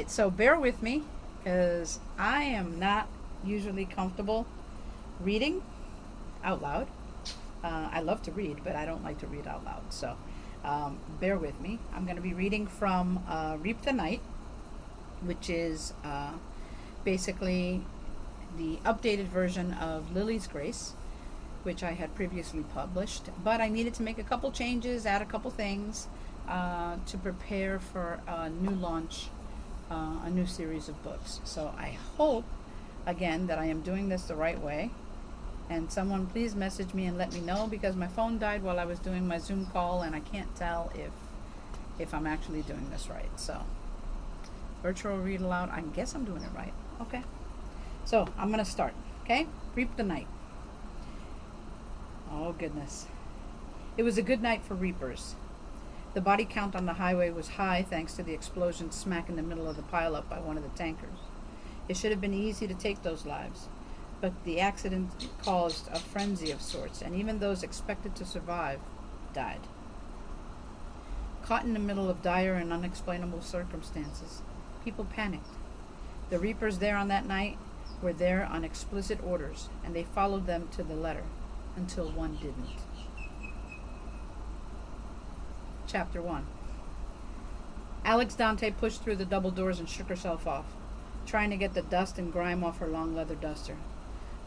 right, so bear with me because I am not usually comfortable reading out loud. I love to read, but I don't like to read out loud. So bear with me. I'm going to be reading from Reap the Night, which is basically the updated version of Lily's Grace, which I had previously published. But I needed to make a couple changes, add a couple things to prepare for a new launch, a new series of books. So I hope, again, that I am doing this the right way. And someone please message me and let me know, because my phone died while I was doing my Zoom call and I can't tell if I'm actually doing this right. So virtual read aloud, I guess I'm doing it right. Okay, so I'm gonna start. Okay, Reap the Night. Oh goodness, it was a good night for reapers. The body count on the highway was high thanks to the explosion smack in the middle of the pileup by one of the tankers. It should have been easy to take those lives, but the accident caused a frenzy of sorts, and even those expected to survive died. Caught in the middle of dire and unexplainable circumstances, people panicked. The reapers there on that night were there on explicit orders, and they followed them to the letter, until one didn't. Chapter 1. Alex Dante pushed through the double doors and shook herself off, trying to get the dust and grime off her long leather duster.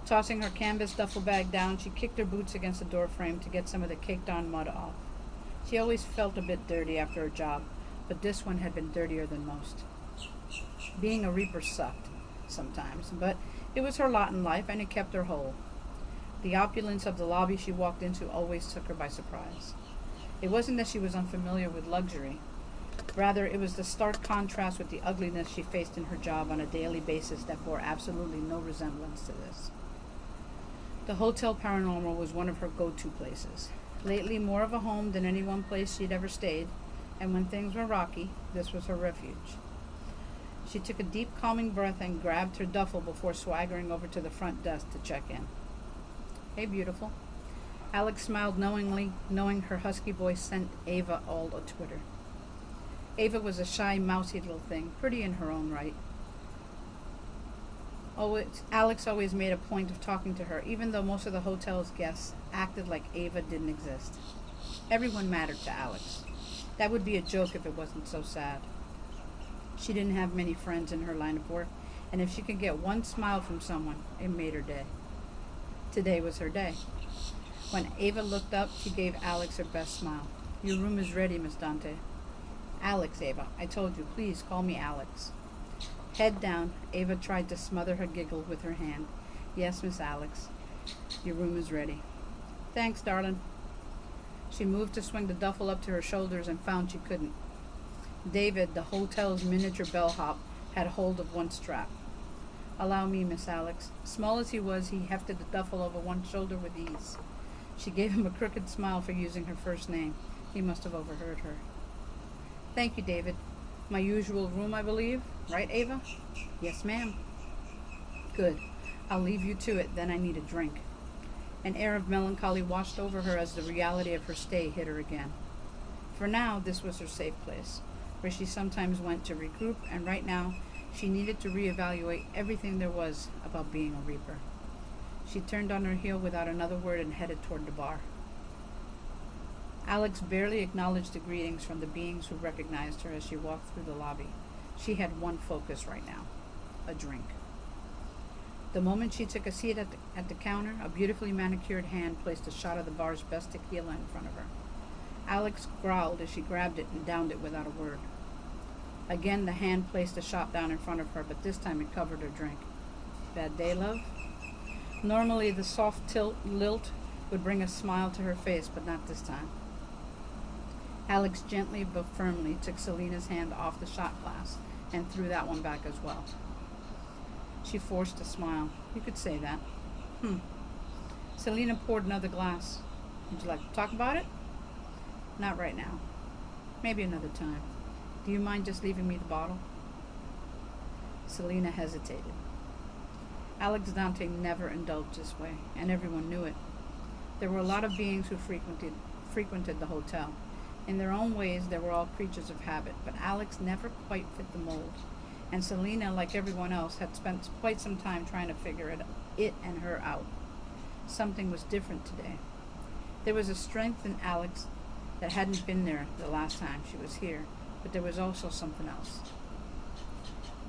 Tossing her canvas duffel bag down, she kicked her boots against the door frame to get some of the caked-on mud off. She always felt a bit dirty after her job, but this one had been dirtier than most. Being a reaper sucked sometimes, but it was her lot in life, and it kept her whole. The opulence of the lobby she walked into always took her by surprise. It wasn't that she was unfamiliar with luxury. Rather, it was the stark contrast with the ugliness she faced in her job on a daily basis that bore absolutely no resemblance to this. The Hotel Paranormal was one of her go-to places. Lately, more of a home than any one place she'd ever stayed, and when things were rocky, this was her refuge. She took a deep, calming breath and grabbed her duffel before swaggering over to the front desk to check in. "Hey, beautiful." Alex smiled knowingly, knowing her husky voice sent Ava all a twitter. Ava was a shy, mousy little thing, pretty in her own right. Alex always made a point of talking to her, even though most of the hotel's guests acted like Ava didn't exist. Everyone mattered to Alex. That would be a joke if it wasn't so sad. She didn't have many friends in her line of work, and if she could get one smile from someone, it made her day. Today was her day. When Ava looked up, she gave Alex her best smile. "Your room is ready, Miss Dante." "Alex, Ava. I told you. Please call me Alex." Head down, Ava tried to smother her giggle with her hand. "Yes, Miss Alex. Your room is ready." "Thanks, darling." She moved to swing the duffel up to her shoulders and found she couldn't. David, the hotel's miniature bellhop, had hold of one strap. "Allow me, Miss Alex." Small as he was, he hefted the duffel over one shoulder with ease. She gave him a crooked smile for using her first name. He must have overheard her. "Thank you, David. My usual room, I believe. Right, Ava?" "Yes, ma'am." "Good. I'll leave you to it, then I need a drink." An air of melancholy washed over her as the reality of her stay hit her again. For now, this was her safe place, where she sometimes went to regroup, and right now, she needed to reevaluate everything there was about being a reaper. She turned on her heel without another word and headed toward the bar. Alex barely acknowledged the greetings from the beings who recognized her as she walked through the lobby. She had one focus right now: a drink. The moment she took a seat at the counter, a beautifully manicured hand placed a shot of the bar's best tequila in front of her. Alex growled as she grabbed it and downed it without a word. Again, the hand placed a shot down in front of her, but this time it covered her drink. "Bad day, love?" Normally, the soft lilt would bring a smile to her face, but not this time. Alex gently but firmly took Selena's hand off the shot glass and threw that one back as well. She forced a smile. "You could say that." Selena poured another glass. "Would you like to talk about it?" "Not right now. Maybe another time. Do you mind just leaving me the bottle?" Selena hesitated. Alex Dante never indulged this way, and everyone knew it. There were a lot of beings who frequented the hotel. In their own ways, they were all creatures of habit, but Alex never quite fit the mold. and Selena, like everyone else, had spent quite some time trying to figure it and her out. Something was different today. There was a strength in Alex that hadn't been there the last time she was here, but there was also something else.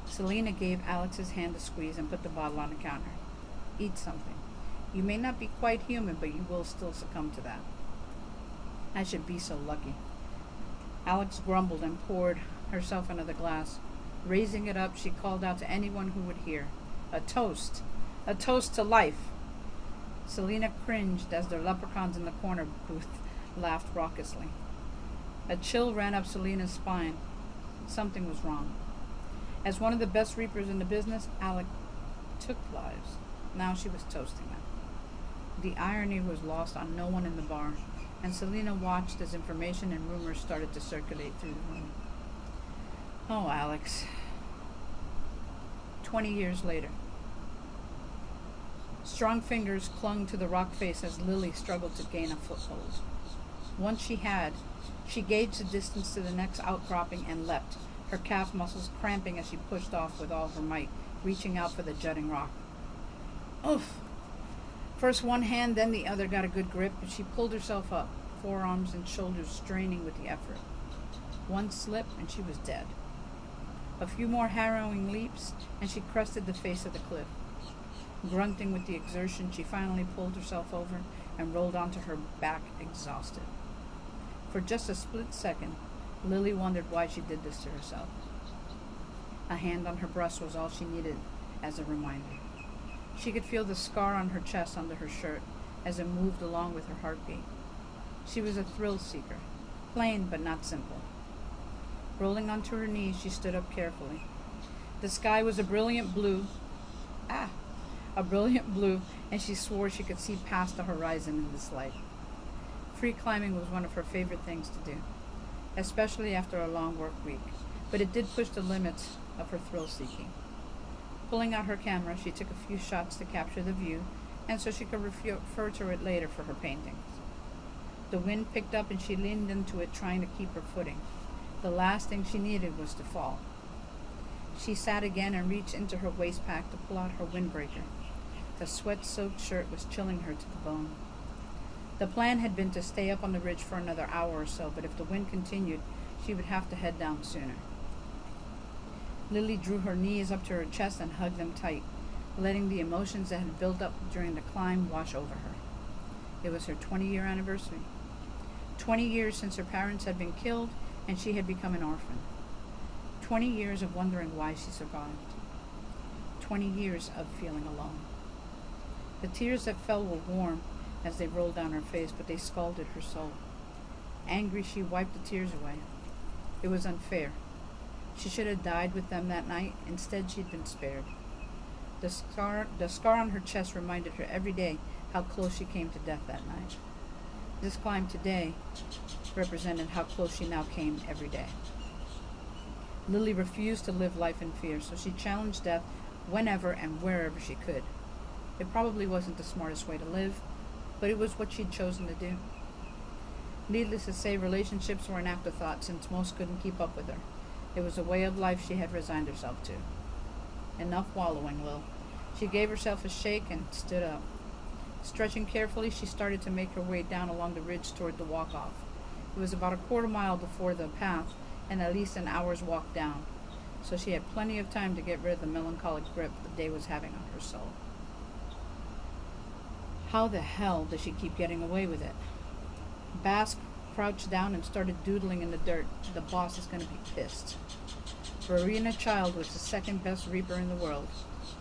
Selena gave Alex's hand a squeeze and put the bottle on the counter. Eat something. You may not be quite human, but you will still succumb to that. I should be so lucky. Alex grumbled and poured herself another glass. Raising it up, she called out to anyone who would hear. A toast! A toast to life! Selena cringed as the leprechauns in the corner booth laughed raucously. A chill ran up Selena's spine. Something was wrong. As one of the best reapers in the business, Alex took lives. Now she was toasting them. The irony was lost on no one in the bar, and Selena watched as information and rumors started to circulate through the room. Oh, Alex. 20 years later. Strong fingers clung to the rock face as Lily struggled to gain a foothold. Once she had, she gauged the distance to the next outcropping and leapt, her calf muscles cramping as she pushed off with all her might, reaching out for the jutting rock. Oof! First one hand, then the other got a good grip, and she pulled herself up, forearms and shoulders straining with the effort. One slip, and she was dead. A few more harrowing leaps, and she crested the face of the cliff. Grunting with the exertion, she finally pulled herself over and rolled onto her back, exhausted. For just a split second, Lily wondered why she did this to herself. A hand on her breast was all she needed as a reminder. She could feel the scar on her chest under her shirt as it moved along with her heartbeat. She was a thrill seeker, plain but not simple. Rolling onto her knees, she stood up carefully. The sky was a brilliant blue, and she swore she could see past the horizon in this light. Free climbing was one of her favorite things to do, especially after a long work week, but it did push the limits of her thrill seeking. Pulling out her camera, she took a few shots to capture the view, and so she could refer to it later for her paintings. The wind picked up and she leaned into it, trying to keep her footing. The last thing she needed was to fall. She sat again and reached into her waist pack to pull out her windbreaker. The sweat-soaked shirt was chilling her to the bone. The plan had been to stay up on the ridge for another hour or so, but if the wind continued, she would have to head down sooner. Lily drew her knees up to her chest and hugged them tight, letting the emotions that had built up during the climb wash over her. It was her 20-year anniversary. 20 years since her parents had been killed and she had become an orphan. 20 years of wondering why she survived. 20 years of feeling alone. The tears that fell were warm as they rolled down her face, but they scalded her soul. Angry, she wiped the tears away. It was unfair. She should have died with them that night. Instead, she'd been spared. The scar on her chest reminded her every day how close she came to death that night. This climb today represented how close she now came every day. Lily refused to live life in fear, so she challenged death whenever and wherever she could. It probably wasn't the smartest way to live, but it was what she'd chosen to do. Needless to say, relationships were an afterthought since most couldn't keep up with her. It was a way of life she had resigned herself to. Enough wallowing, Lil. She gave herself a shake and stood up. Stretching carefully, she started to make her way down along the ridge toward the walk-off. It was about a quarter mile before the path, and at least an hour's walk down, so she had plenty of time to get rid of the melancholic grip the day was having on her soul. How the hell does she keep getting away with it? Bass crouched down and started doodling in the dirt. The boss is going to be pissed. Verena Child was the second best reaper in the world,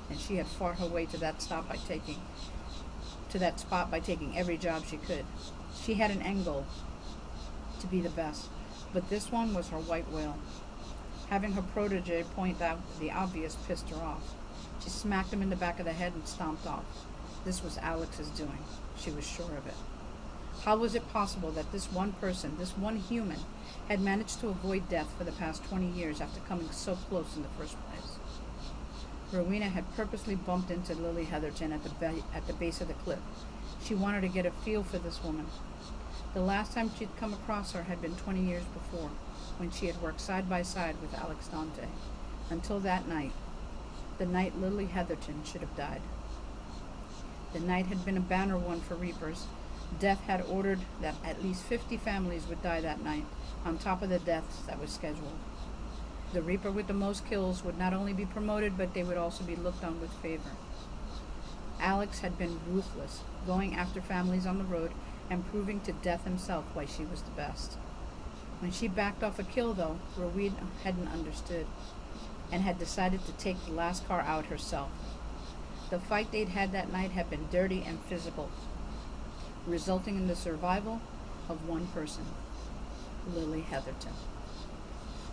and she had fought her way to that spot by taking every job she could. She had an end goal, to be the best, but this one was her white whale. Having her protege point out the obvious pissed her off. She smacked him in the back of the head and stomped off. This was Alex's doing. She was sure of it. How was it possible that this one person, this one human, had managed to avoid death for the past 20 years after coming so close in the first place? Rowena had purposely bumped into Lily Heatherton at the base of the cliff. She wanted to get a feel for this woman. The last time she'd come across her had been 20 years before, when she had worked side by side with Alex Dante. Until that night, the night Lily Heatherton should have died. The night had been a banner one for Reapers. Death had ordered that at least 50 families would die that night, on top of the deaths that were scheduled. The Reaper with the most kills would not only be promoted, but they would also be looked on with favor. Alex had been ruthless, going after families on the road and proving to Death himself why she was the best. When she backed off a kill, though, Rowena hadn't understood and had decided to take the last car out herself. The fight they'd had that night had been dirty and physical, resulting in the survival of one person, Lily Heatherton.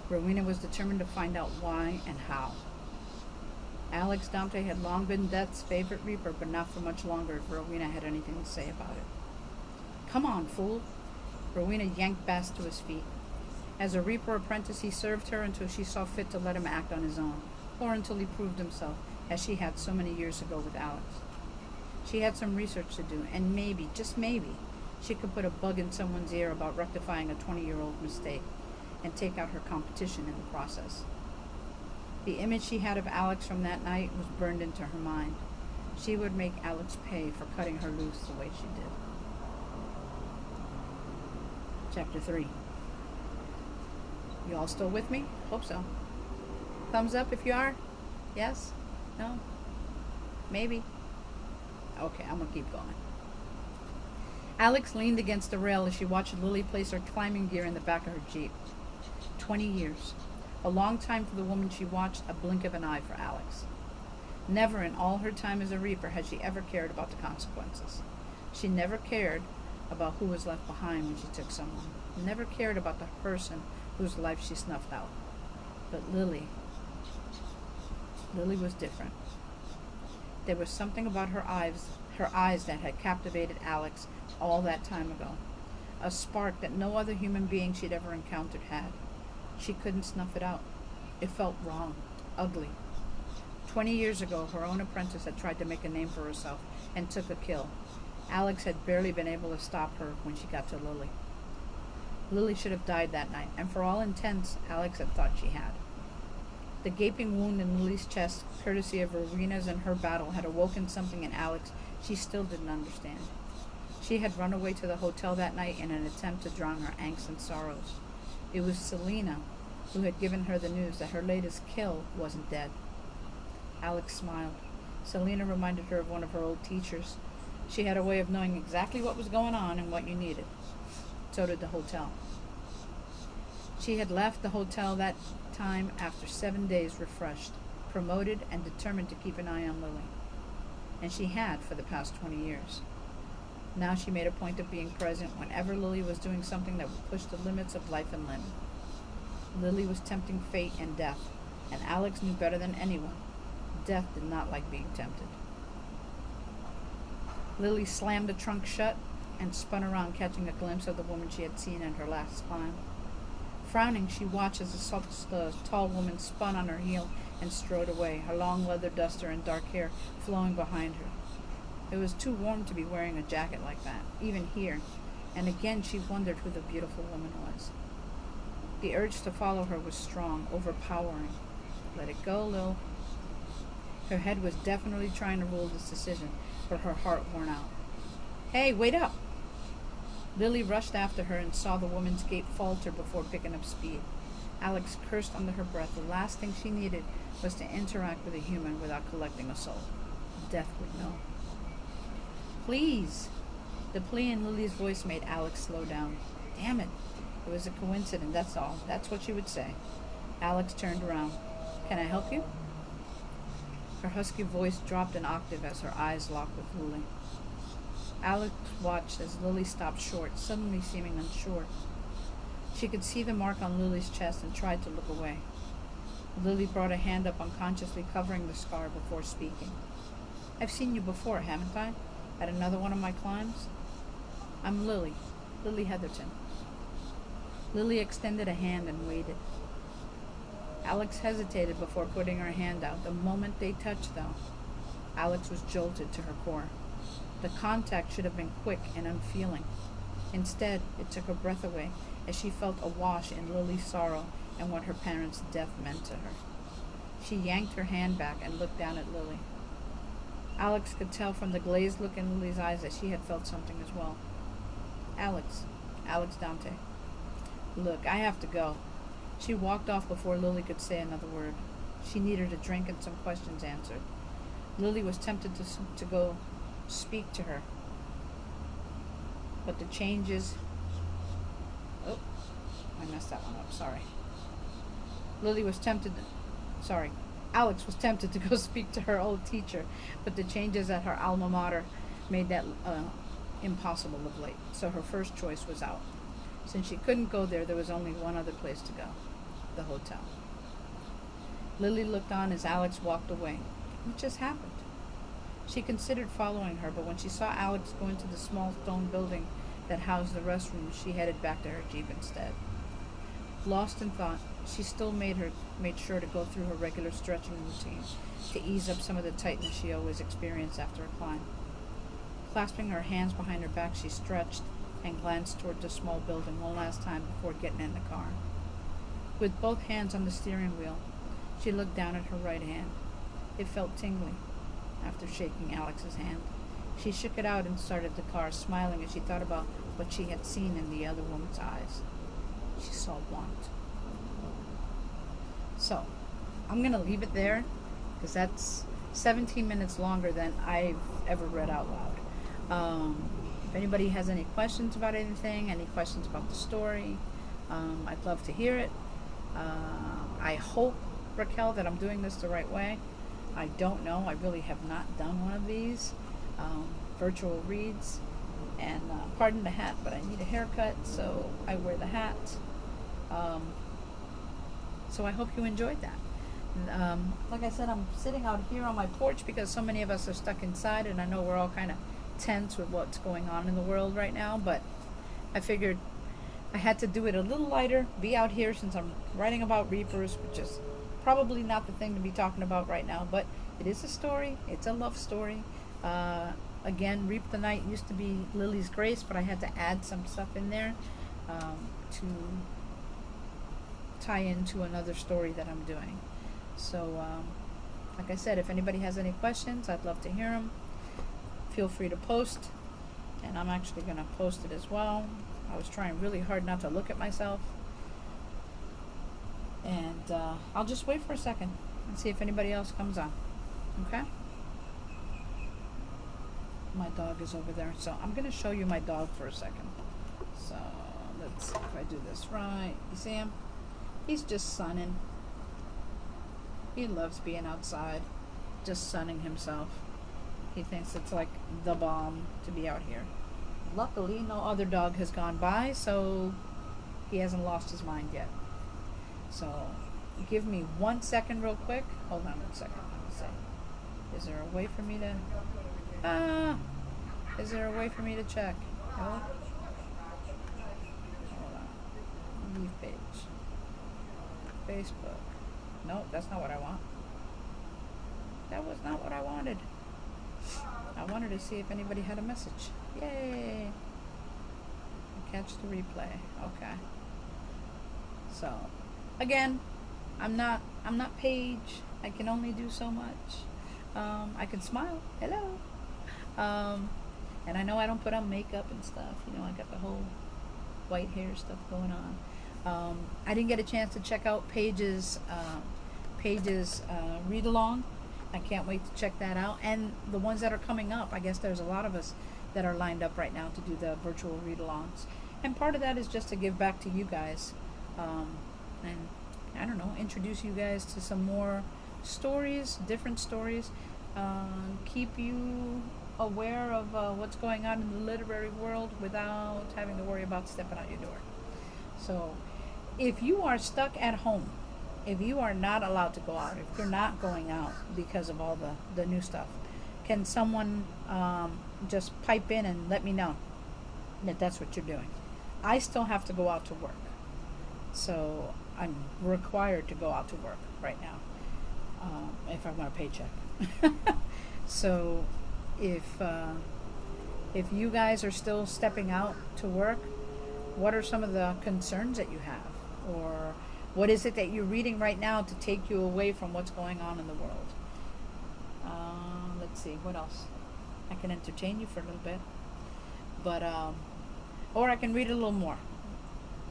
Rowena was determined to find out why and how. Alex Dante had long been Death's favorite Reaper, but not for much longer if Rowena had anything to say about it. "Come on, fool!" Rowena yanked Bass to his feet. As a Reaper apprentice, he served her until she saw fit to let him act on his own, or until he proved himself, as she had so many years ago with Alex. She had some research to do, and maybe, just maybe, she could put a bug in someone's ear about rectifying a 20-year-old mistake, and take out her competition in the process. The image she had of Alex from that night was burned into her mind. She would make Alex pay for cutting her loose the way she did. Chapter 3. You all still with me? Hope so. Thumbs up if you are? Yes? No? Maybe? Okay, I'm gonna keep going. Alex leaned against the rail as she watched Lily place her climbing gear in the back of her Jeep. 20 years. A long time for the woman she watched, a blink of an eye for Alex. Never in all her time as a Reaper had she ever cared about the consequences. She never cared about who was left behind when she took someone. Never cared about the person whose life she snuffed out. But Lily was different. There was something about her eyes that had captivated Alex all that time ago. A spark that no other human being she'd ever encountered had. She couldn't snuff it out. It felt wrong, ugly. 20 years ago, her own apprentice had tried to make a name for herself and took a kill. Alex had barely been able to stop her when she got to Lily. Lily should have died that night, and for all intents, Alex had thought she had. The gaping wound in Lily's chest, courtesy of Rowena's and her battle, had awoken something in Alex she still didn't understand. She had run away to the hotel that night in an attempt to drown her angst and sorrows. It was Selena who had given her the news that her latest kill wasn't dead. Alex smiled. Selena reminded her of one of her old teachers. She had a way of knowing exactly what was going on and what you needed. So did the hotel. She had left the hotel that time after 7 days refreshed, promoted, and determined to keep an eye on Lily. And she had for the past 20 years. Now she made a point of being present whenever Lily was doing something that would push the limits of life and limb. Lily was tempting fate and death, and Alex knew better than anyone. Death did not like being tempted. Lily slammed the trunk shut and spun around, catching a glimpse of the woman she had seen in her last climb. Frowning, she watched as the tall woman spun on her heel and strode away, her long leather duster and dark hair flowing behind her. It was too warm to be wearing a jacket like that, even here, and again she wondered who the beautiful woman was. The urge to follow her was strong, overpowering. Let it go, Lil. Her head was definitely trying to rule this decision, but her heart worn out. Hey, wait up! Lily rushed after her and saw the woman's gait falter before picking up speed. Alex cursed under her breath. The last thing she needed was to interact with a human without collecting a soul. Death would know. Please! The plea in Lily's voice made Alex slow down. Damn it! It was a coincidence, that's all. That's what she would say. Alex turned around. Can I help you? Her husky voice dropped an octave as her eyes locked with Lily. Alex watched as Lily stopped short, suddenly seeming unsure. She could see the mark on Lily's chest and tried to look away. Lily brought a hand up, unconsciously covering the scar before speaking. I've seen you before, haven't I? At another one of my climbs? I'm Lily Heatherton. Lily extended a hand and waited. Alex hesitated before putting her hand out. The moment they touched, though, Alex was jolted to her core. The contact should have been quick and unfeeling. Instead, it took her breath away as she felt awash in Lily's sorrow and what her parents' death meant to her. She yanked her hand back and looked down at Lily. Alex could tell from the glazed look in Lily's eyes that she had felt something as well. Alex Dante. Look, I have to go. She walked off before Lily could say another word. She needed a drink and some questions answered. Lily was tempted to go speak to her. But the changes... Oh, I messed that one up, sorry. Alex was tempted to go speak to her old teacher, but the changes at her alma mater made that impossible of late, so her first choice was out. Since she couldn't go there, there was only one other place to go, the hotel. Lily looked on as Alex walked away. What just happened? She considered following her, but when she saw Alex go into the small stone building that housed the restrooms, she headed back to her Jeep instead. Lost in thought, she still made sure to go through her regular stretching routine to ease up some of the tightness she always experienced after a climb. Clasping her hands behind her back, she stretched and glanced toward the small building one last time before getting in the car. With both hands on the steering wheel, she looked down at her right hand. It felt tingly after shaking Alex's hand. She shook it out and started the car, smiling as she thought about what she had seen in the other woman's eyes. She saw want. So, I'm going to leave it there because that's 17 minutes longer than I've ever read out loud. If anybody has any questions about anything, any questions about the story, I'd love to hear it. I hope, Raquel, that I'm doing this the right way. I don't know. I really have not done one of these virtual reads. And pardon the hat, but I need a haircut, so I wear the hat. So I hope you enjoyed that. Like I said, I'm sitting out here on my porch because so many of us are stuck inside, and I know we're all kind of tense with what's going on in the world right now, but I figured I had to do it a little lighter, be out here since I'm writing about reapers, which is probably not the thing to be talking about right now, but it is a story. It's a love story. Again, Reap the Night used to be Lily's Grace, but I had to add some stuff in there to tie into another story that I'm doing. So, like I said, if anybody has any questions, I'd love to hear them. Feel free to post, and I'm actually going to post it as well. I was trying really hard not to look at myself. And I'll just wait for a second and see if anybody else comes on. Okay? My dog is over there, so I'm going to show you my dog for a second. So let's see if I do this right. You see him? He's just sunning. He loves being outside, just sunning himself. He thinks it's like the bomb to be out here. Luckily, no other dog has gone by, so he hasn't lost his mind yet. So give me 1 second real quick. Hold on 1 second. Let me see. Is there a way for me to... is there a way for me to check? No? Hold on. Leave page. Facebook. Nope, that's not what I want. That was not what I wanted. I wanted to see if anybody had a message. Yay! Catch the replay. Okay. So, again, I'm not Paige. I can only do so much. I can smile. Hello. And I know I don't put on makeup and stuff. You know, I got the whole white hair stuff going on. I didn't get a chance to check out Paige's read-along. I can't wait to check that out. And the ones that are coming up, I guess there's a lot of us that are lined up right now to do the virtual read-alongs. And part of that is just to give back to you guys. And, I don't know, introduce you guys to some more stories, different stories. Keep you aware of what's going on in the literary world without having to worry about stepping out your door. So, if you are stuck at home, if you are not allowed to go out, if you're not going out because of all the new stuff, can someone just pipe in and let me know that that's what you're doing? I still have to go out to work. So I'm required to go out to work right now if I want a paycheck. So if you guys are still stepping out to work, what are some of the concerns that you have? Or What is it that you're reading right now to take you away from what's going on in the world? Let's see, what else? I can entertain you for a little bit, but or I can read a little more.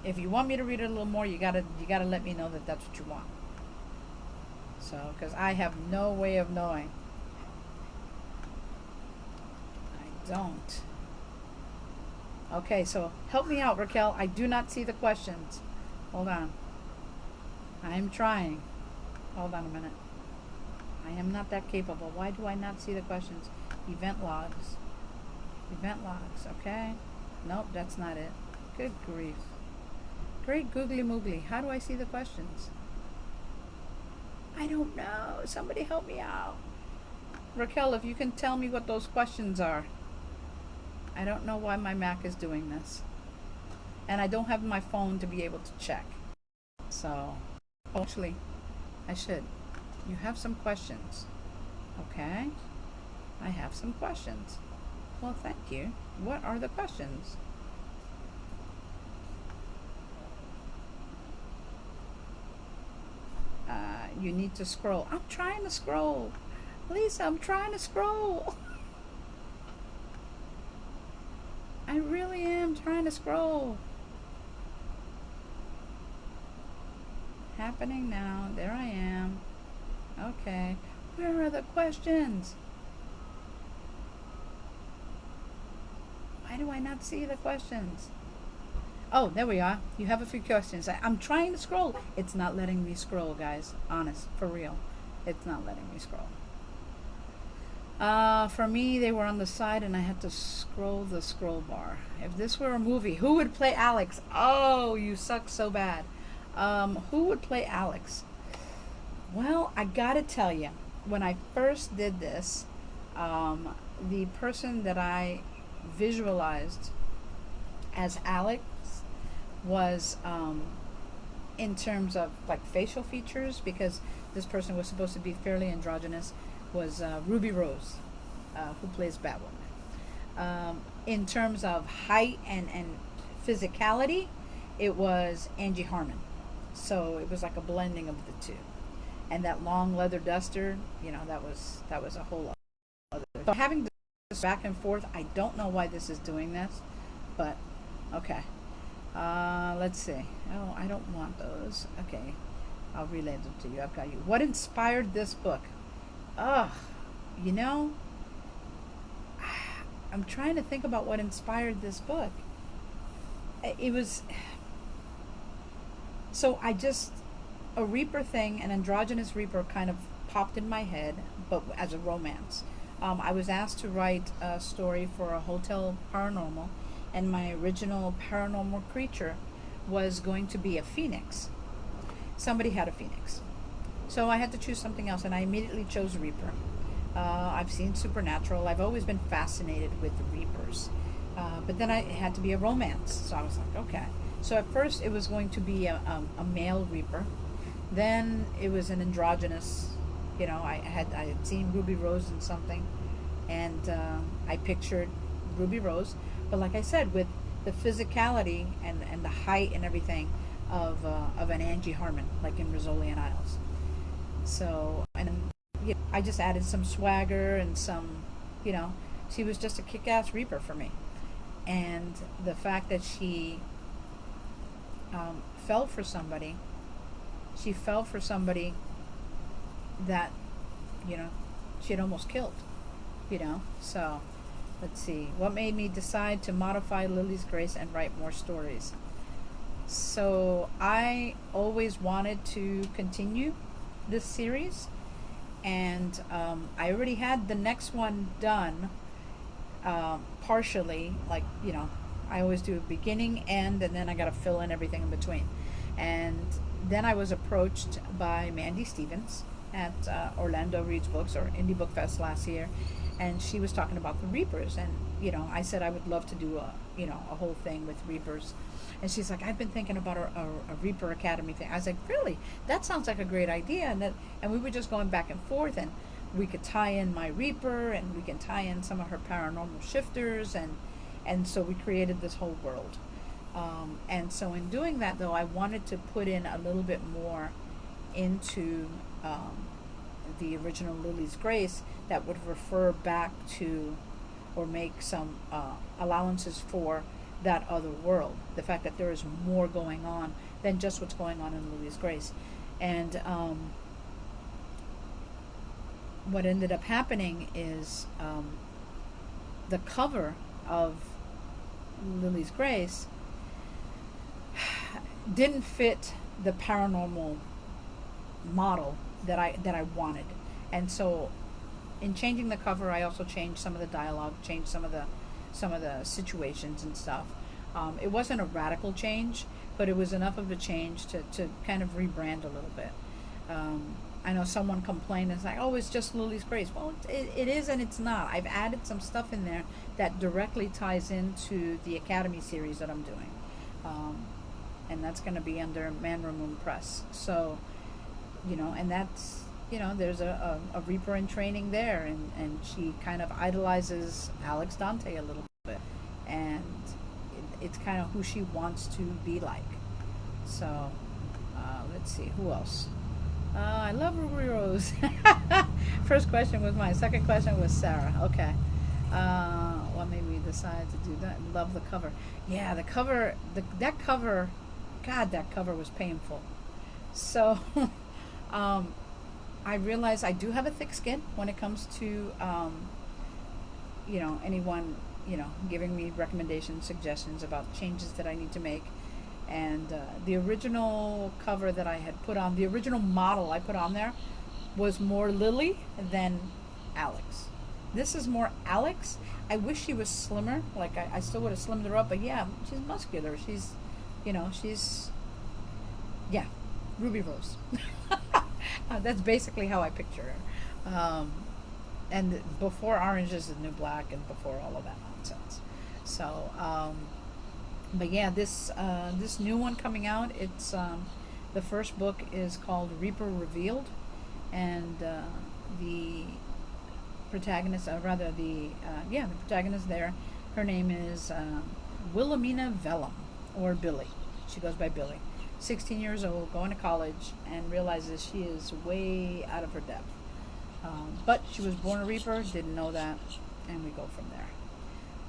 If you want me to read a little more, you gotta let me know that that's what you want. So, because I have no way of knowing. I don't. Okay, so help me out, Raquel. I do not see the questions. Hold on. I am trying. Hold on a minute. I am not that capable. Why do I not see the questions? Event logs. Event logs, okay. Nope, that's not it. Good grief. Great googly moogly. How do I see the questions? I don't know. Somebody help me out. Raquel, if you can tell me what those questions are. I don't know why my Mac is doing this. And I don't have my phone to be able to check. So, actually, I should. You have some questions. Okay. I have some questions. Well, thank you. What are the questions? You need to scroll. I'm trying to scroll. Lisa, I'm trying to scroll. I really am trying to scroll. Happening now. There I am. Okay. Where are the questions? Why do I not see the questions? Oh, there we are. You have a few questions. I'm trying to scroll. It's not letting me scroll, guys. Honest, for real. It's not letting me scroll. For me, they were on the side and I had to scroll the scroll bar. If this were a movie, who would play Alex? Oh, you suck so bad. Who would play Alex? Well, I gotta tell you, when I first did this, the person that I visualized as Alex was in terms of like facial features, because this person was supposed to be fairly androgynous, was Ruby Rose, who plays Batwoman. In terms of height and physicality, it was Angie Harmon. So it was like a blending of the two. And that long leather duster, you know, that was a whole lot. So having this back and forth, I don't know why this is doing this, but okay. Let's see. Oh, I don't want those. Okay, I'll relay them to you. I've got you. What inspired this book? Ugh, you know, I'm trying to think about what inspired this book. It was, so a Reaper thing, an androgynous Reaper kind of popped in my head, but as a romance. I was asked to write a story for a hotel paranormal, and my original paranormal creature was going to be a phoenix. Somebody had a phoenix. So I had to choose something else, and I immediately chose Reaper. I've seen Supernatural. I've always been fascinated with the Reapers. But then it had to be a romance. So I was like, okay. So at first it was going to be a male Reaper. Then it was an androgynous, you know, I had seen Ruby Rose in something, and I pictured Ruby Rose. But like I said, with the physicality and the height and everything of an Angie Harmon, like in Rizzolian Isles. So, and you know, I just added some swagger and some, you know, she was just a kick-ass Reaper for me. And the fact that she fell for somebody, that, you know, she had almost killed, you know. So let's see, what made me decide to modify Lily's Grace and write more stories? So I always wanted to continue this series, and I already had the next one done partially, like, you know, I always do a beginning, end, and then I got to fill in everything in between. And then I was approached by Mandy Stevens at Orlando Reads Books, or Indie Book Fest last year, and she was talking about the Reapers, and you know, I said I would love to do a whole thing with Reapers, and she's like, I've been thinking about a Reaper Academy thing. I was like, really? That sounds like a great idea. And we were just going back and forth, and we could tie in my Reaper, and we can tie in some of her paranormal shifters, and so we created this whole world. And so in doing that, though, I wanted to put in a little bit more into the original Lily's Grace that would refer back to or make some allowances for that other world. The fact that there is more going on than just what's going on in Lily's Grace. And what ended up happening is the cover of Lily's Grace didn't fit the paranormal model that I wanted. And so in changing the cover, I also changed some of the dialogue, changed some of the situations and stuff. It wasn't a radical change, but it was enough of a change to kind of rebrand a little bit. I know someone complained and it's like, oh, it's just Lily's Grace. Well, it is and it's not. I've added some stuff in there that directly ties into the Academy series that I'm doing. And that's going to be under Man Moon Press. So, and that's, there's a Reaper in training there, and she kind of idolizes Alex Dante a little bit. And it's kind of who she wants to be like. So, let's see, who else? I love Ruby Rose. First question was mine. Second question was Sarah. Okay. What made me decide to do that? Love the cover. Yeah, the cover, that cover, God, that cover was painful. So, I realize I do have a thick skin when it comes to, anyone, giving me recommendations, suggestions about changes that I need to make. And the original cover that I had put on, the original model I put on there was more Lily than Alex. This is more Alex. I wish she was slimmer. Like, I still would have slimmed her up, but yeah, she's muscular. She's, yeah, Ruby Rose. That's basically how I picture her. And before Orange is the New Black and before all of that nonsense. So, but yeah, this new one coming out, it's the first book is called Reaper Revealed, and the protagonist, the protagonist there, her name is Wilhelmina Vellum, or Billy. She goes by Billy. 16 years old, going to college, and realizes she is way out of her depth. But she was born a Reaper, didn't know that, and we go from there.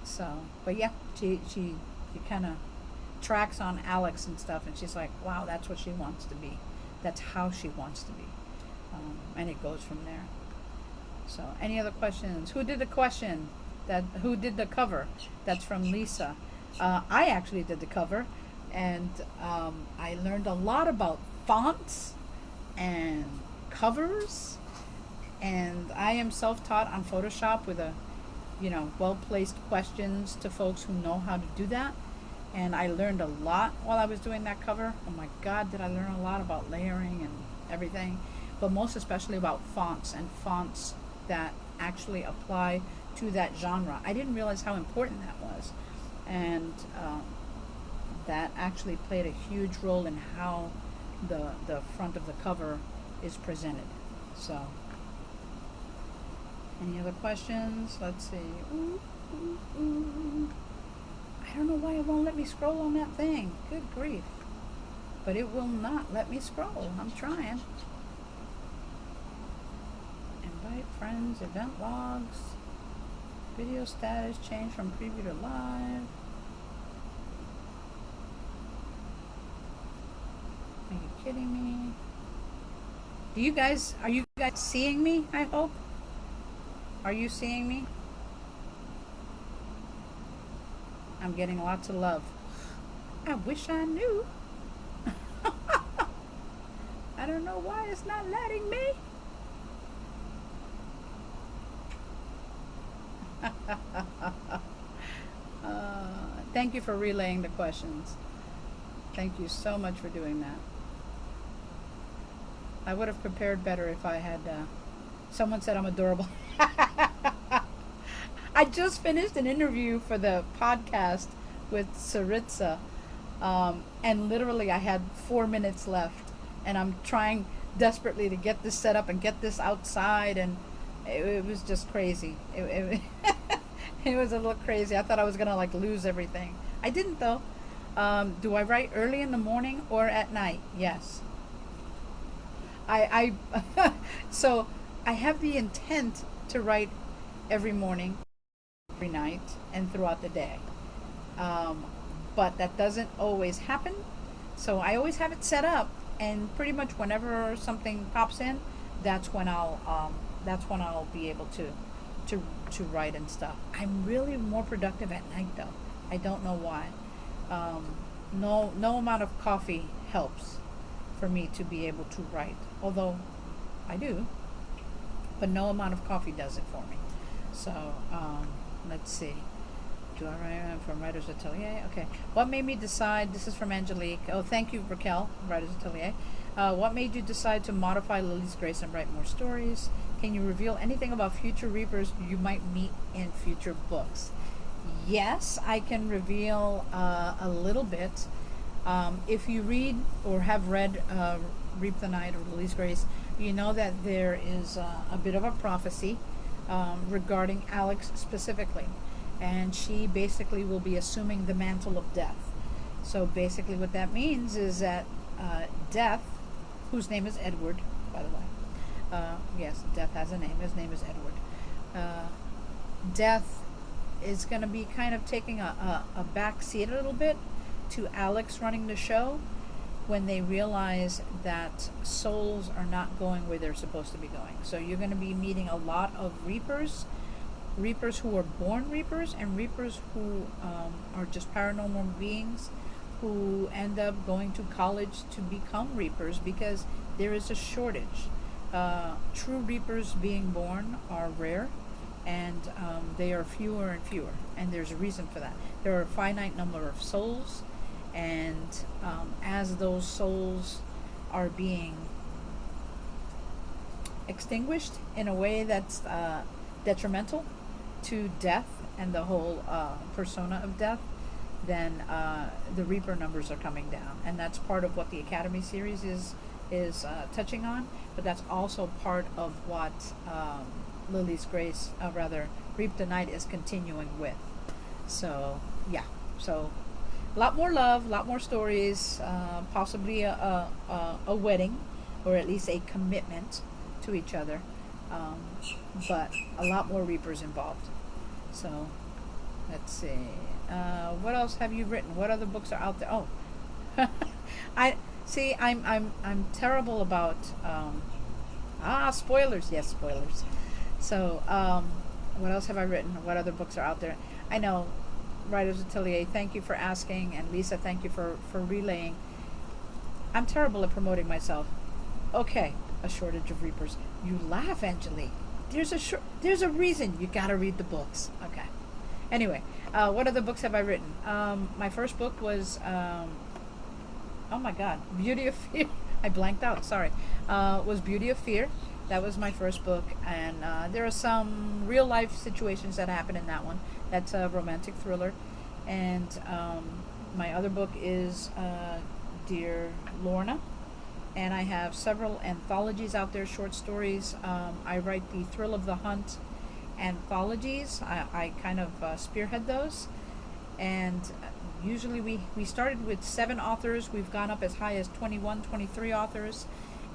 So, but yeah, she kind of tracks on Alex and stuff, and she's like, wow, that's what she wants to be. That's how she wants to be. And it goes from there. So, any other questions? Who did the question? Who did the cover? That's from Lisa. I actually did the cover, and I learned a lot about fonts and covers, and I am self-taught on Photoshop with well-placed questions to folks who know how to do that. And I learned a lot while I was doing that cover. Oh my God, did I learn a lot about layering and everything, but most especially about fonts, and fonts that actually apply to that genre. I didn't realize how important that was, and that actually played a huge role in how the front of the cover is presented. So, any other questions? Let's see. I don't know why it won't let me scroll on that thing. Good grief. But it will not let me scroll. I'm trying. Invite friends, event logs, video status, change from preview to live. Are you kidding me? Are you guys seeing me, I hope? Are you seeing me? I'm getting lots of love. I wish I knew. I don't know why it's not letting me. Thank you for relaying the questions. Thank you so much for doing that. I would have prepared better if I had someone said I'm adorable. I just finished an interview for the podcast with Saritza, and literally I had 4 minutes left, and I'm trying desperately to get this set up and get this outside, and it was just crazy. It was a little crazy. I thought I was gonna lose everything. I didn't though. Do I write early in the morning or at night? Yes. I so I have the intent to write every morning, every night, and throughout the day. Um, but that doesn't always happen. So I always have it set up, and pretty much whenever something pops in, that's when I'll be able to to write and stuff. I'm really more productive at night though. I don't know why. No amount of coffee helps for me to be able to write. Although I do, but no amount of coffee does it for me. So let's see. Do I write from Writer's Atelier? Okay. What made me decide? This is from Angelique. Oh, thank you, Raquel, Writer's Atelier. What made you decide to modify Lily's Grace and write more stories? Can you reveal anything about future Reapers you might meet in future books? Yes, I can reveal a little bit. If you read or have read Reap the Night or Lily's Grace, you know that there is a bit of a prophecy regarding Alex specifically. And she basically will be assuming the mantle of death. So basically what that means is that Death, whose name is Edward, by the way. Yes, Death has a name. His name is Edward. Death is going to be kind of taking a back seat a little bit to Alex running the show when they realize that souls are not going where they're supposed to be going. So you're going to be meeting a lot of Reapers who are born Reapers, and Reapers who are just paranormal beings who end up going to college to become Reapers because there is a shortage. True Reapers being born are rare, and they are fewer and fewer, and there's a reason for that. There are a finite number of souls, and as those souls are being extinguished in a way that's detrimental to death and the whole persona of death, then the Reaper numbers are coming down, and that's part of what the Academy series is touching on. But that's also part of what Lily's Grace, rather Reap the Night, is continuing with. So yeah, so a lot more love, a lot more stories, possibly a wedding, or at least a commitment to each other, but a lot more Reapers involved. So let's see. What else have you written? What other books are out there? Oh, I see. I'm terrible about spoilers. Yes, spoilers. So what else have I written? What other books are out there? I know, Writer's Atelier, thank you for asking, and Lisa, thank you for relaying. I'm terrible at promoting myself. Okay, a shortage of Reapers. You laugh, Angelique. There's a reason you gotta read the books. Okay. Anyway, what other books have I written? My first book was, oh my God, Beauty of Fear. I blanked out. Sorry. Was Beauty of Fear. That was my first book, and there are some real life situations that happen in that one. That's a romantic thriller, and my other book is Dear Lorna. And I have several anthologies out there, short stories. I write the Thrill of the Hunt anthologies. I kind of spearhead those. And usually we started with 7 authors. We've gone up as high as 21, 23 authors.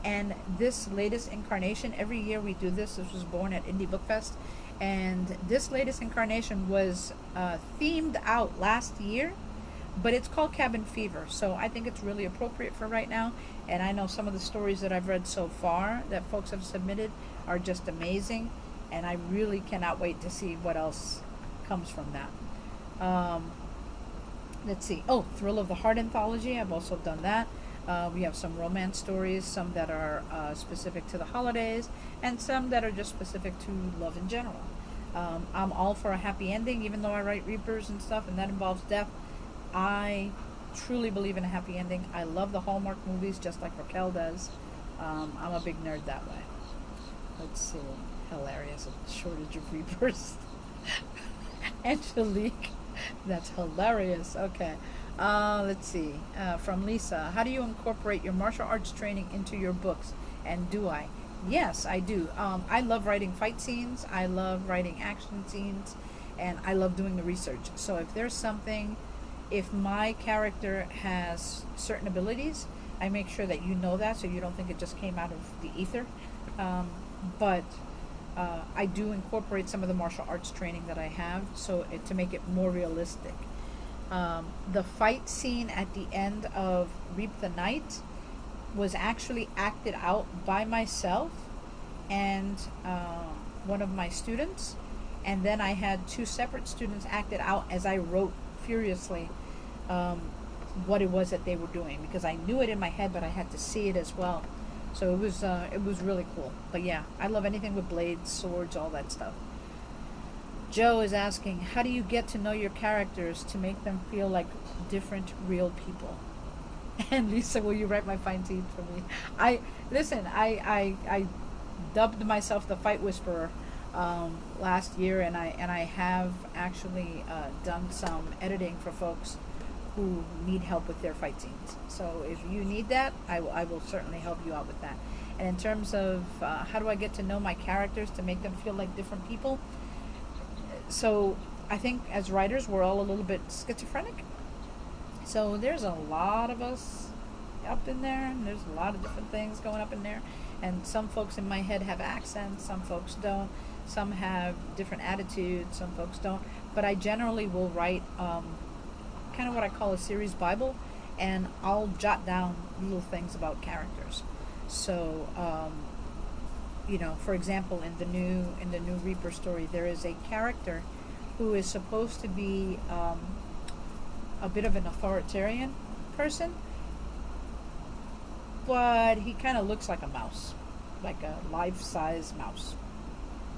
And this latest incarnation, every year we do this. This was born at Indie Book Fest. And this latest incarnation was themed out last year. But it's called Cabin Fever, so I think it's really appropriate for right now. And I know some of the stories that I've read so far that folks have submitted are just amazing, and I really cannot wait to see what else comes from that. Let's see. Oh, Thrill of the Heart anthology. I've also done that. We have some romance stories, some that are specific to the holidays, and some that are just specific to love in general. I'm all for a happy ending, even though I write Reapers and stuff, and that involves death. I truly believe in a happy ending. I love the Hallmark movies just like Raquel does. I'm a big nerd that way. Let's see. Hilarious. A shortage of Reapers. Angelique. That's hilarious. Okay. Let's see. From Lisa. How do you incorporate your martial arts training into your books? And do I? Yes, I do. I love writing fight scenes. I love writing action scenes. And I love doing the research. So if there's something if my character has certain abilities, I make sure that you know that, so you don't think it just came out of the ether. But I do incorporate some of the martial arts training that I have, so to make it more realistic. The fight scene at the end of Reap the Night was actually acted out by myself and one of my students, and then I had two separate students act it out as I wrote furiously what it was that they were doing, because I knew it in my head, but I had to see it as well. So it was really cool. But yeah, I love anything with blades, swords, all that stuff. Joe is asking, how do you get to know your characters to make them feel like different real people? And Lisa, will you write my fine teeth for me? I dubbed myself the Fight Whisperer last year, and I have actually done some editing for folks who need help with their fight scenes. So if you need that, I will certainly help you out with that. And in terms of how do I get to know my characters to make them feel like different people? So I think as writers, we're all a little bit schizophrenic. So there's a lot of us up in there, and there's a lot of different things going up in there. And some folks in my head have accents, some folks don't. Some have different attitudes, some folks don't. But I generally will write kind of what I call a series Bible, and I'll jot down little things about characters. So, you know, for example, in the new Reaper story, there is a character who is supposed to be a bit of an authoritarian person, but he kind of looks like a mouse, like a life-size mouse,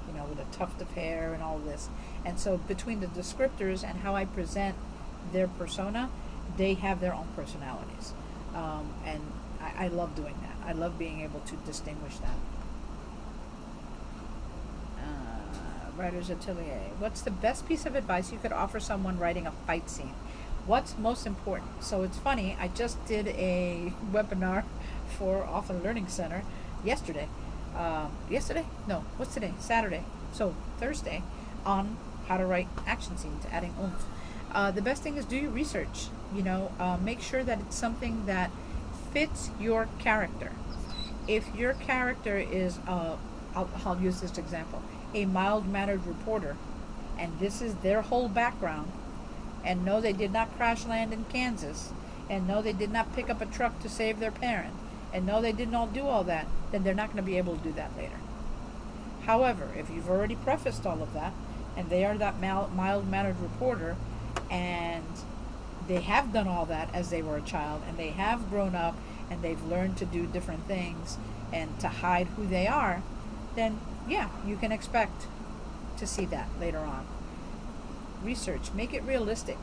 you know, with a tuft of hair and all this. And so between the descriptors and how I present their persona, they have their own personalities. And I love doing that. I love being able to distinguish that. Writer's Atelier. What's the best piece of advice you could offer someone writing a fight scene? What's most important? So it's funny, I just did a webinar for Often Learning Center yesterday. Yesterday? No, what's today? Saturday. So Thursday, on how to write action scenes, adding oomph. The best thing is do your research. You know, make sure that it's something that fits your character. If your character is, I'll use this example, a mild-mannered reporter, and this is their whole background, and no, they did not crash land in Kansas, and no, they did not pick up a truck to save their parent, and no, they did not do all that, then they're not going to be able to do that later. However, if you've already prefaced all of that, and they are that mild-mannered reporter, and they have done all that as they were a child, and they have grown up, and they've learned to do different things, and to hide who they are, then yeah, you can expect to see that later on. Research, make it realistic.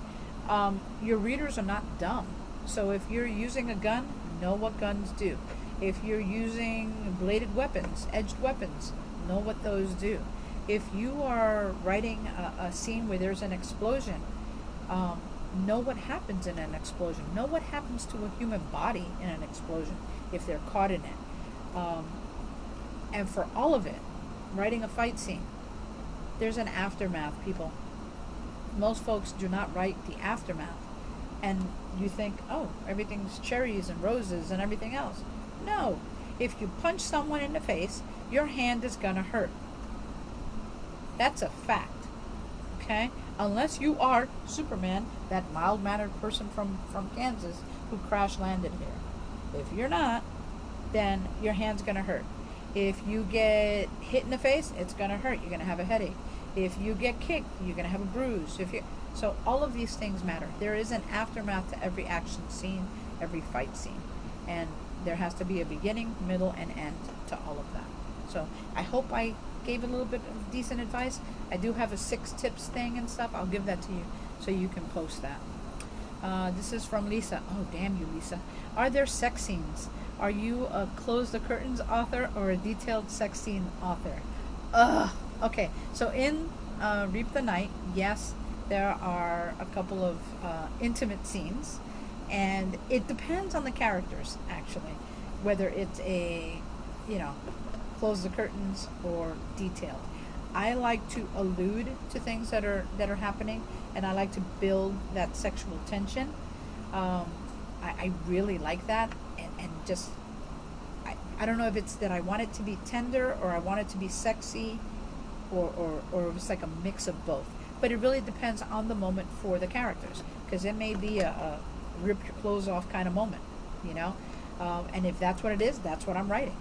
Your readers are not dumb. So if you're using a gun, know what guns do. If you're using bladed weapons, edged weapons, know what those do. If you are writing a scene where there's an explosion, know what happens in an explosion. Know what happens to a human body in an explosion if they're caught in it. And for all of it, writing a fight scene, there's an aftermath, people. Most folks do not write the aftermath. And you think, oh, everything's cherries and roses and everything else. No. If you punch someone in the face, your hand is going to hurt. That's a fact. Okay? Unless you are Superman, that mild-mannered person from Kansas who crash-landed here. If you're not, then your hand's going to hurt. If you get hit in the face, it's going to hurt. You're going to have a headache. If you get kicked, you're going to have a bruise. So all of these things matter. There is an aftermath to every action scene, every fight scene. And there has to be a beginning, middle, and end to all of that. So I hope I gave a little bit of decent advice. I do have a 6 tips thing and stuff. I'll give that to you so you can post that. This is from Lisa. Oh, damn you, Lisa. Are there sex scenes? Are you a close the curtains author or a detailed sex scene author? Okay, so in Reap the Night, yes, there are a couple of intimate scenes, and it depends on the characters, actually, whether it's a, close the curtains or detailed. I like to allude to things that are happening, and I like to build that sexual tension. Um, I really like that, and just I don't know if it's that I want it to be tender or I want it to be sexy, or it's like a mix of both. But it really depends on the moment for the characters, because it may be a rip your clothes off kind of moment, you know. And if that's what it is, that's what I'm writing.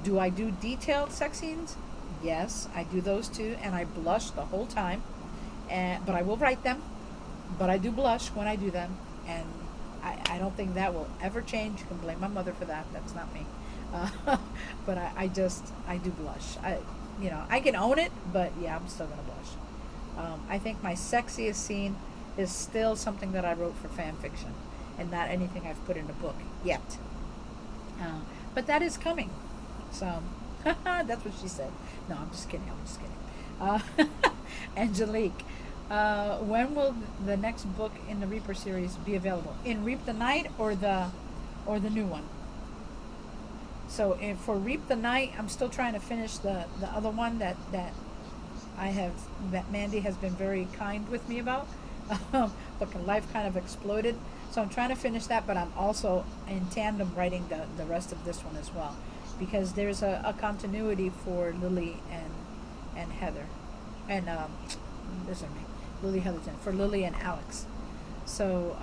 Do I do detailed sex scenes? Yes, I do those too, and I blush the whole time. But I will write them. But I do blush when I do them, and I don't think that will ever change. You can blame my mother for that. That's not me. But I do blush. I can own it, but yeah, I'm still gonna blush. I think my sexiest scene is still something that I wrote for fan fiction, and not anything I've put in a book yet. But that is coming. So that's what she said. No, I'm just kidding. I'm just kidding. Angelique, when will the next book in the Reaper series be available? In Reap the Night or the new one? So for Reap the Night, I'm still trying to finish the other one that Mandy has been very kind with me about. But life kind of exploded. So I'm trying to finish that, but I'm also in tandem writing the rest of this one as well, because there's a continuity for Lily and Heather, and Lily Heatherton, for Lily and Alex. So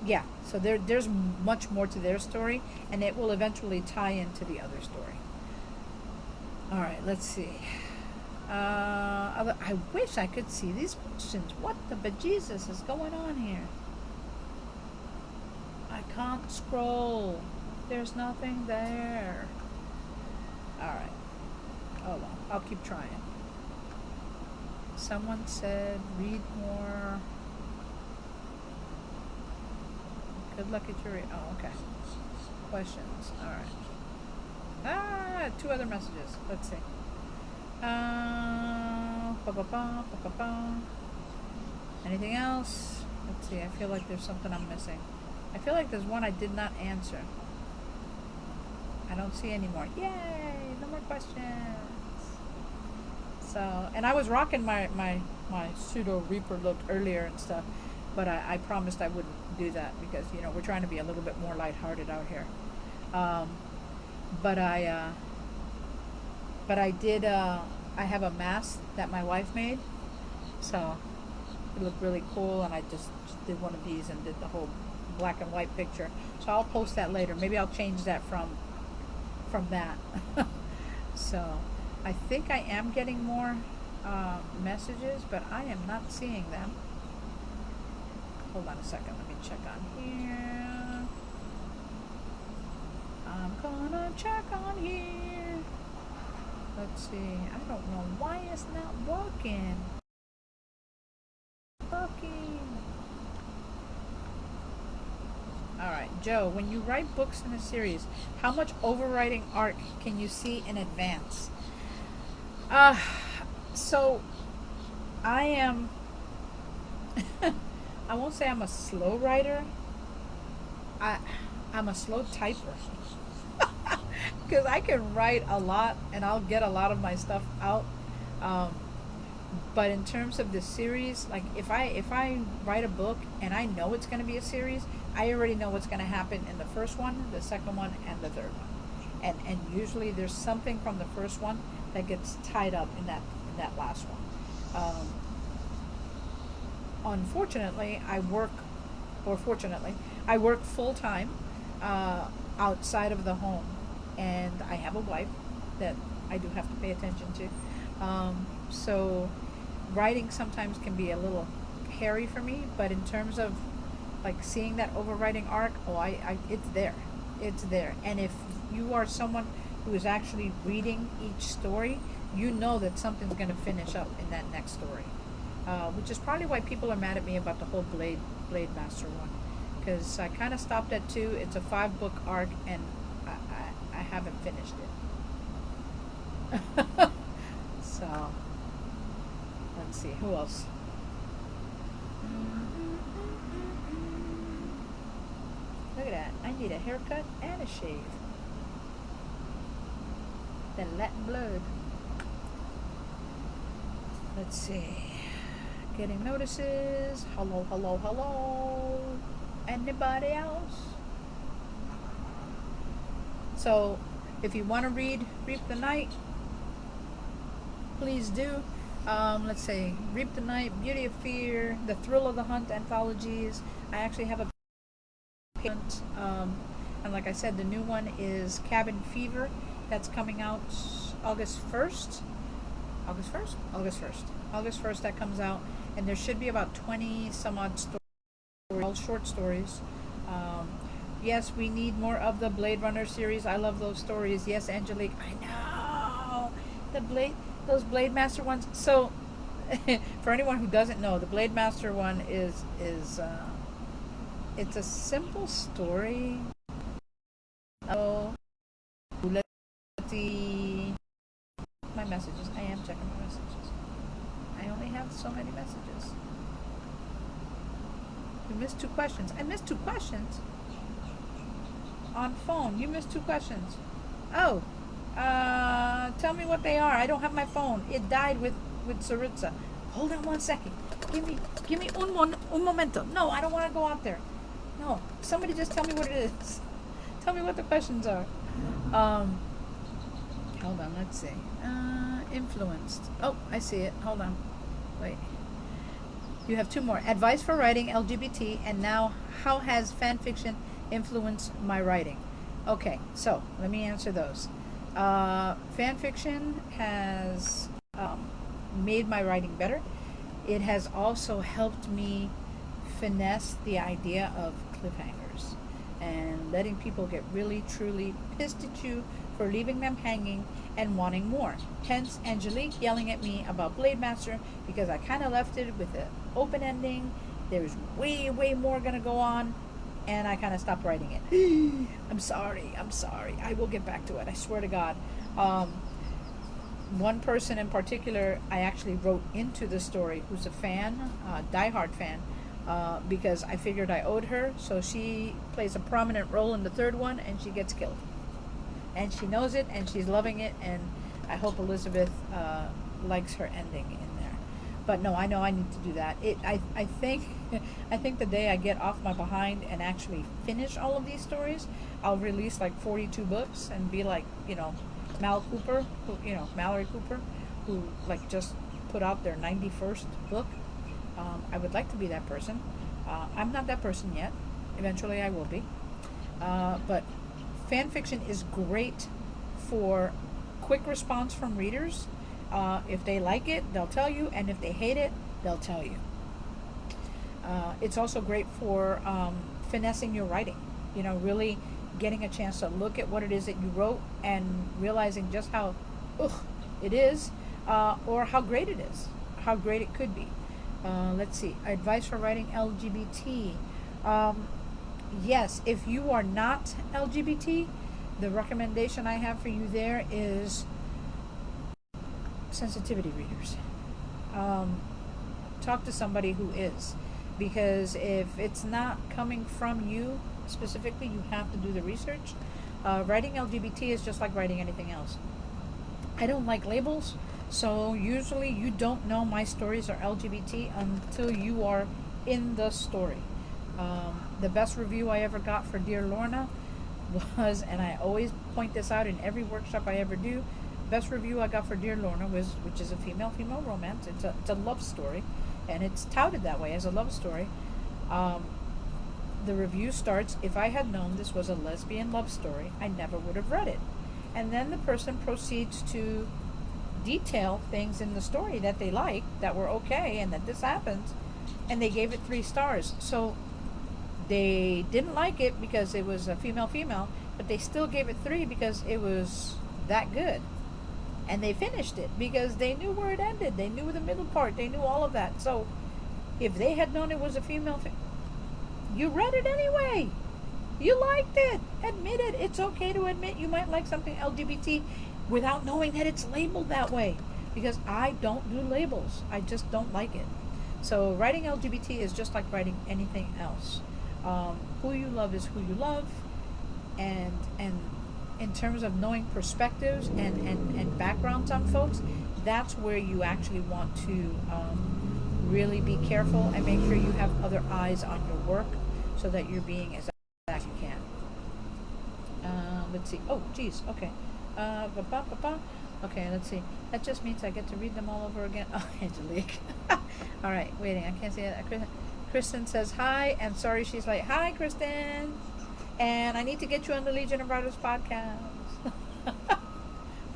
yeah, so there's much more to their story, and it will eventually tie into the other story. All right, let's see. I wish I could see these questions. What the bejesus is going on here? I can't scroll. There's nothing there. All right. Oh well, I'll keep trying. Someone said read more. Good luck at your oh, okay. Questions. All right. Two other messages. Let's see. Anything else? Let's see. I feel like there's something I'm missing. I feel like there's one I did not answer. I don't see any more. Yay! No more questions. So, and I was rocking my pseudo Reaper look earlier and stuff, but I promised I wouldn't do that because we're trying to be a little bit more lighthearted out here. But I did. I have a mask that my wife made, so it looked really cool, and I just did one of these and did the whole black and white picture. So I'll post that later. Maybe I'll change that from that. So I think I am getting more messages, but I am not seeing them. Hold on a second. Let me check on here. I'm gonna check on here. Let's see. I don't know why it's not working. Alright, Joe, when you write books in a series, how much overwriting arc can you see in advance? So I am I won't say I'm a slow writer. I'm a slow typer. Because I can write a lot and I'll get a lot of my stuff out. But in terms of the series, like if I write a book and I know it's going to be a series, I already know what's going to happen in the first one, the second one, and the third one. And usually there's something from the first one that gets tied up in that last one. Unfortunately, I work full time outside of the home, and I have a wife that I do have to pay attention to. So writing sometimes can be a little hairy for me, but in terms of like seeing that overwriting arc, it's there. And if you are someone who is actually reading each story, you know that something's going to finish up in that next story, which is probably why people are mad at me about the whole Blade Master one, because I kind of stopped at 2. It's a 5-book arc, and I haven't finished it. So let's see, who else? Look at that. I need a haircut and a shave. Then Latin blood. Let's see. Getting notices. Hello, hello, hello. Anybody else? So, if you want to read Reap the Night, please do. Let's say Reap the Night, Beauty of Fear, The Thrill of the Hunt anthologies. I actually have a payment, and like I said, the new one is Cabin Fever. That's coming out August 1st. August 1st? August 1st. August 1st that comes out, and there should be about 20 some odd stories, all short stories. Yes, we need more of the Blade Runner series. I love those stories. Yes, Angelique, I know those Blade Master ones. So, for anyone who doesn't know, the Blade Master one is it's a simple story. Oh, let's see my messages. I am checking my messages. I only have so many messages. You missed 2 questions. I missed 2 questions on phone. You missed 2 questions. Oh, tell me what they are. I don't have my phone. It died with Saritza. Hold on 1 second. Give me un momento. No, I don't want to go out there. No, somebody just tell me what it is. Tell me what the questions are. Hold on. Let's see. Influenced. Oh, I see it. Hold on. Wait. You have 2 more. Advice for writing LGBT, and now how has fan fiction influenced my writing? Okay, so let me answer those. Fan fiction has made my writing better. It has also helped me finesse the idea of cliffhangers and letting people get really truly pissed at you for leaving them hanging and wanting more. Hence Angelique yelling at me about Blade Master because I kind of left it with an open ending. There's way more gonna go on, and I kind of stopped writing it. I'm sorry. I will get back to it. I swear to God. One person in particular I actually wrote into the story who's a fan, diehard fan, because I figured I owed her. So she plays a prominent role in the 3rd one, and she gets killed. And she knows it, and she's loving it, and I hope Elizabeth likes her ending in there. But no, I know I need to do that. I think the day I get off my behind and actually finish all of these stories, I'll release like 42 books and be like, Mallory Cooper, who like just put out their 91st book. I would like to be that person. I'm not that person yet. Eventually I will be. But fan fiction is great for quick response from readers. If they like it, they'll tell you, and if they hate it, they'll tell you. It's also great for finessing your writing. Really getting a chance to look at what it is that you wrote and realizing just how it is, or how great it is, how great it could be. Let's see. Advice for writing LGBT. Yes, if you are not LGBT, the recommendation I have for you there is sensitivity readers. Talk to somebody who is, because if it's not coming from you specifically, you have to do the research. Writing LGBT is just like writing anything else. I don't like labels, so usually you don't know my stories are LGBT until you are in the story. The best review I ever got for Dear Lorna was, and I always point this out in every workshop I ever do, best review I got for Dear Lorna was, which is a female romance. It's a love story, and it's touted that way as a love story. The review starts, if I had known this was a lesbian love story, I never would have read it. And then the person proceeds to detail things in the story that they liked, that were okay, and that this happens, and they gave it 3 stars. So they didn't like it because it was a female, but they still gave it 3 because it was that good. And they finished it because they knew where it ended. They knew the middle part. They knew all of that. So if they had known it was a female, you read it anyway. You liked it. Admit it. It's okay to admit you might like something LGBT without knowing that it's labeled that way. Because I don't do labels. I just don't like it. So writing LGBT is just like writing anything else. Who you love is who you love. And in terms of knowing perspectives and backgrounds on folks, that's where you actually want to really be careful and make sure you have other eyes on your work so that you're being as you can. Let's see. Oh, geez. Okay. Okay, let's see. That just means I get to read them all over again. Oh, Angelique. All right, waiting. I can't see it. Kristen says hi, and sorry she's late. Hi, Kristen. And I need to get you on the Legion of Writers podcast.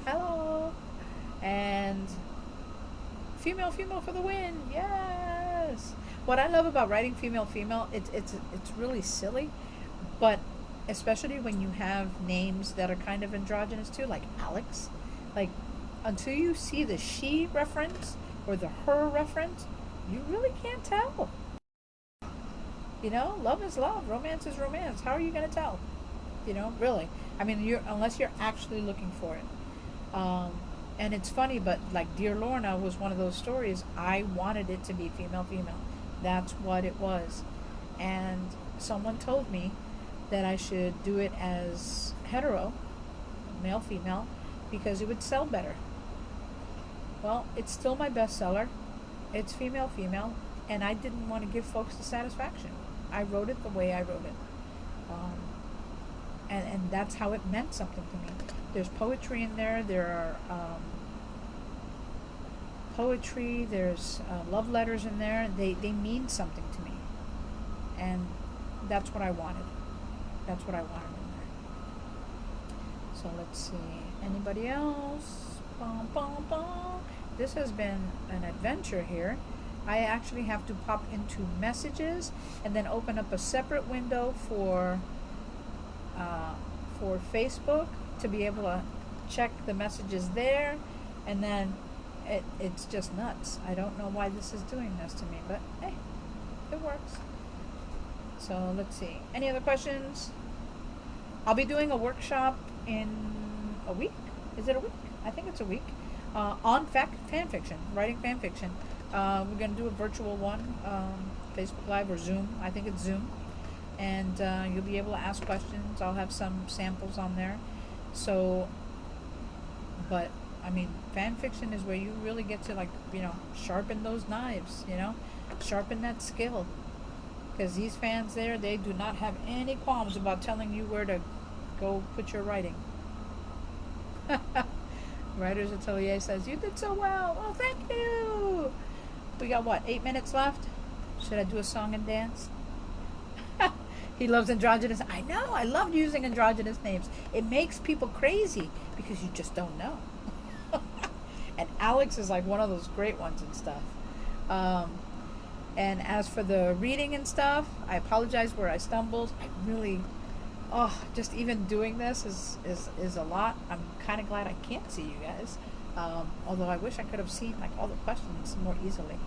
Hello. And female for the win. Yes. What I love about writing female, it's really silly, but especially when you have names that are kind of androgynous too, like Alex. Like, until you see the she reference or the her reference, you really can't tell. You know, love is love, romance is romance. How are you going to tell? You know, really. I mean, unless you're actually looking for it. And it's funny, but like Dear Lorna was one of those stories. I wanted it to be female. That's what it was. And someone told me that I should do it as hetero, male, because it would sell better. Well, it's still my bestseller. It's female, and I didn't want to give folks the satisfaction. I wrote it the way I wrote it. And that's how it meant something to me. There's poetry in there. There are poetry. There's love letters in there. They mean something to me. And that's what I wanted. That's what I wanted in there. So let's see. Anybody else? This has been an adventure here. I actually have to pop into messages and then open up a separate window for Facebook to be able to check the messages there, and then it's just nuts. I don't know why this is doing this to me, but hey, it works. So let's see. Any other questions? I'll be doing a workshop in a week. Is it a week? I think it's a week. On fan fiction, writing fan fiction. We're going to do a virtual one, Facebook Live or Zoom. I think it's Zoom. And you'll be able to ask questions. I'll have some samples on there. So, but, I mean, fan fiction is where you really get to, like, you know, sharpen those knives, you know, sharpen that skill. Because these fans there, they do not have any qualms about telling you where to go put your writing. Writers Atelier says, you did so well. Oh, thank you. We got, what, 8 minutes left? Should I do a song and dance? He loves androgynous. I know. I love using androgynous names. It makes people crazy because you just don't know. And Alex is like one of those great ones and stuff. And as for the reading and stuff, I apologize where I stumbled. I really, just even doing this is a lot. I'm kind of glad I can't see you guys. Although I wish I could have seen like all the questions more easily.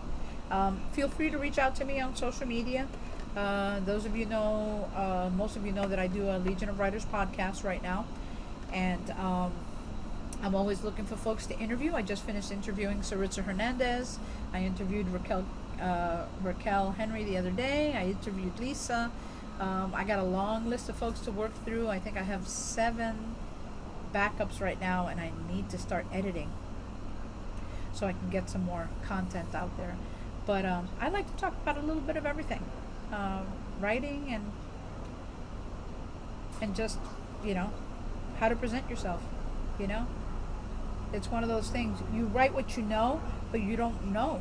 Feel free to reach out to me on social media. Those of you know, most of you know that I do a Legion of Writers podcast right now. And I'm always looking for folks to interview. I just finished interviewing Saritza Hernandez. I interviewed Raquel Henry the other day. I interviewed Lisa. I got a long list of folks to work through. I think I have 7 backups right now, and I need to start editing so I can get some more content out there. But I'd like to talk about a little bit of everything. Writing and just, you know, how to present yourself, you know. It's one of those things. You write what you know, but you don't know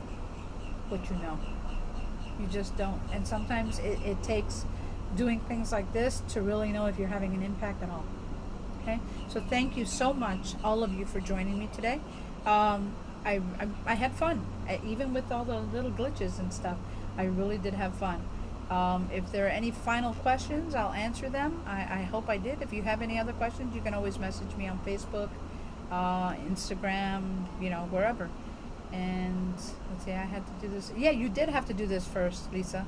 what you know. You just don't. And sometimes it takes doing things like this to really know if you're having an impact at all. Okay? So thank you so much, all of you, for joining me today. I had fun. Even with all the little glitches and stuff, I really did have fun. If there are any final questions, I'll answer them. I hope I did. If you have any other questions, you can always message me on Facebook, Instagram, you know, wherever. And let's see, I had to do this. Yeah, you did have to do this first, Lisa.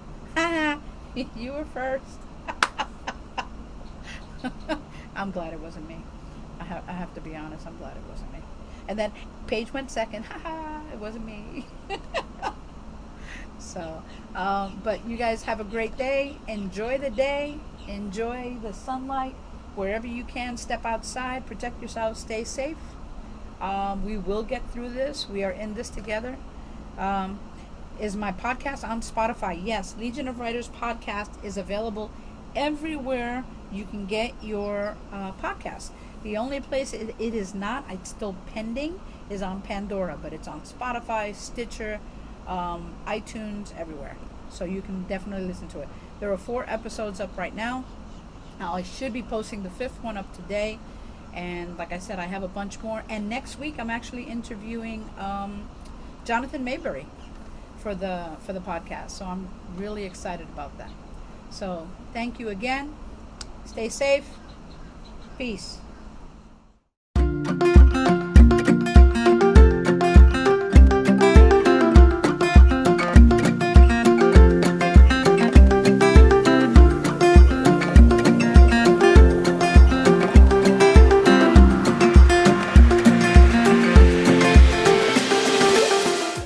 You were first. I'm glad it wasn't me. I have to be honest. I'm glad it wasn't me. And then Paige went second. It wasn't me. So, but you guys have a great day. Enjoy the day. Enjoy the sunlight. Wherever you can, step outside. Protect yourself. Stay safe. We will get through this. We are in this together. Is my podcast on Spotify? Yes. Legion of Writers podcast is available everywhere you can get your podcast. The only place it is not, it's still pending, is on Pandora, but it's on Spotify, Stitcher, iTunes, everywhere. So you can definitely listen to it. There are 4 episodes up right now. Now I should be posting the 5th one up today. And like I said, I have a bunch more. And next week I'm actually interviewing Jonathan Mayberry for the podcast. So I'm really excited about that. So thank you again. Stay safe. Peace.